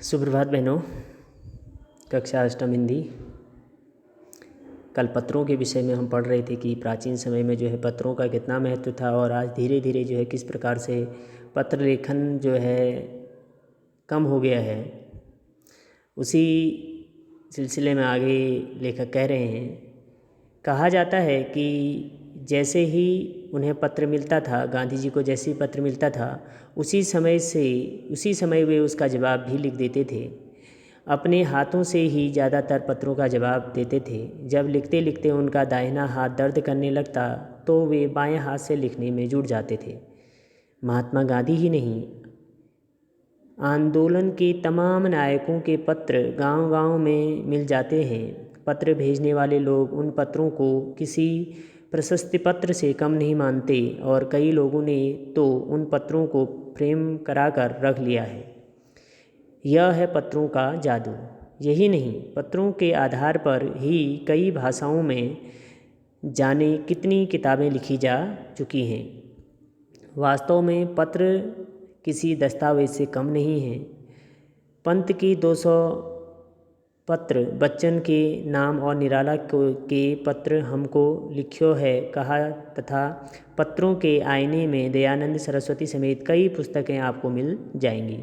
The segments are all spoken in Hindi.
सुप्रभात बहनों। कक्षा अष्टम हिंदी। कल पत्रों के विषय में हम पढ़ रहे थे कि प्राचीन समय में जो है पत्रों का कितना महत्व था और आज धीरे धीरे जो है किस प्रकार से पत्र लेखन जो है कम हो गया है। उसी सिलसिले में आगे लेखक कह रहे हैं, कहा जाता है कि जैसे ही उन्हें पत्र मिलता था, गांधी जी को जैसे ही पत्र मिलता था उसी समय वे उसका जवाब भी लिख देते थे। अपने हाथों से ही ज़्यादातर पत्रों का जवाब देते थे। जब लिखते लिखते उनका दाहिना हाथ दर्द करने लगता तो वे बाएं हाथ से लिखने में जुट जाते थे। महात्मा गांधी ही नहीं, आंदोलन के तमाम नायकों के पत्र गांव-गांव में मिल जाते हैं। पत्र भेजने वाले लोग उन पत्रों को किसी प्रशस्ति पत्र से कम नहीं मानते और कई लोगों ने तो उन पत्रों को फ्रेम कराकर रख लिया है। यह है पत्रों का जादू। यही नहीं, पत्रों के आधार पर ही कई भाषाओं में जाने कितनी किताबें लिखी जा चुकी हैं। वास्तव में पत्र किसी दस्तावेज से कम नहीं है। पंत की 200 पत्र, बच्चन के नाम और निराला के पत्र हमको लिख्यो है कहा तथा पत्रों के आईने में दयानंद सरस्वती समेत कई पुस्तकें आपको मिल जाएंगी।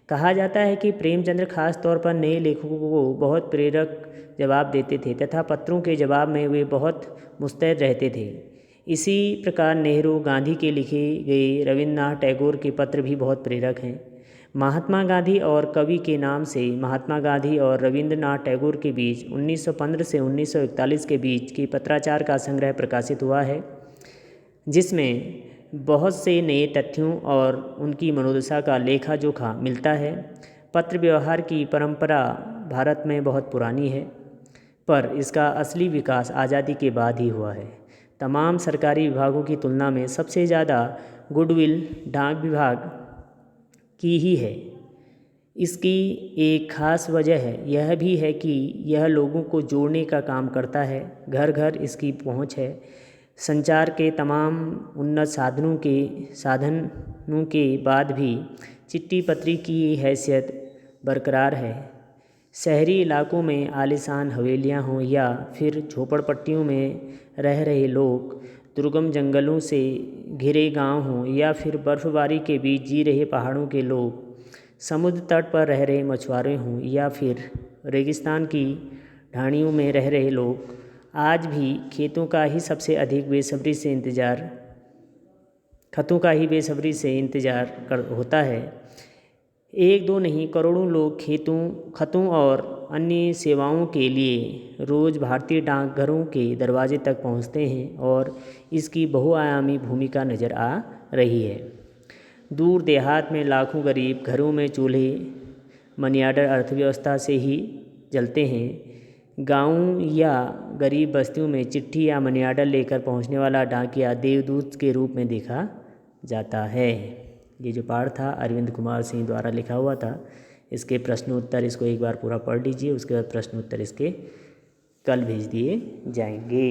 कहा जाता है कि प्रेमचंद्र खास तौर पर नए लेखकों को बहुत प्रेरक जवाब देते थे तथा पत्रों के जवाब में वे बहुत मुस्तैद रहते थे। इसी प्रकार नेहरू, गांधी के लिखे गए रविन्द्रनाथ टैगोर के पत्र भी बहुत प्रेरक हैं। महात्मा गांधी और कवि के नाम से महात्मा गांधी और रविन्द्रनाथ टैगोर के बीच 1915 से 1941 के बीच की पत्राचार का संग्रह प्रकाशित हुआ है, जिसमें बहुत से नए तथ्यों और उनकी मनोदशा का लेखा जोखा मिलता है। पत्र व्यवहार की परंपरा भारत में बहुत पुरानी है, पर इसका असली विकास आज़ादी के बाद ही हुआ है। तमाम सरकारी विभागों की तुलना में सबसे ज़्यादा गुडविल डाक विभाग की ही है। इसकी एक खास वजह है यह भी है कि यह लोगों को जोड़ने का काम करता है। घर घर इसकी पहुंच है। संचार के तमाम उन्नत साधनों के बाद भी चिट्ठी पत्री की हैसियत बरकरार है। शहरी इलाकों में आलीशान हवेलियां हों या फिर झोपड़पट्टियों में रह रहे लोग, दुर्गम जंगलों से घिरे गांव हों या फिर बर्फबारी के बीच जी रहे पहाड़ों के लोग, समुद्र तट पर रह रहे मछुआरे हों या फिर रेगिस्तान की ढाणियों में रह रहे लोग, आज भी खतों का ही बेसब्री से इंतज़ार होता है। एक दो नहीं, करोड़ों लोग खतों और अन्य सेवाओं के लिए रोज़ भारतीय डाकघरों के दरवाजे तक पहुंचते हैं और इसकी बहुआयामी भूमिका नज़र आ रही है। दूर देहात में लाखों गरीब घरों में चूल्हे मनीआर्डर अर्थव्यवस्था से ही जलते हैं। गाँव या गरीब बस्तियों में चिट्ठी या मनीआर्डर लेकर पहुंचने वाला डाकिया देवदूत के रूप में देखा जाता है। ये जो पाठ था अरविंद कुमार सिंह द्वारा लिखा हुआ था। इसके प्रश्न उत्तर इसको एक बार पूरा पढ़ लीजिए, उसके बाद प्रश्न उत्तर इसके कल भेज दिए जाएंगे।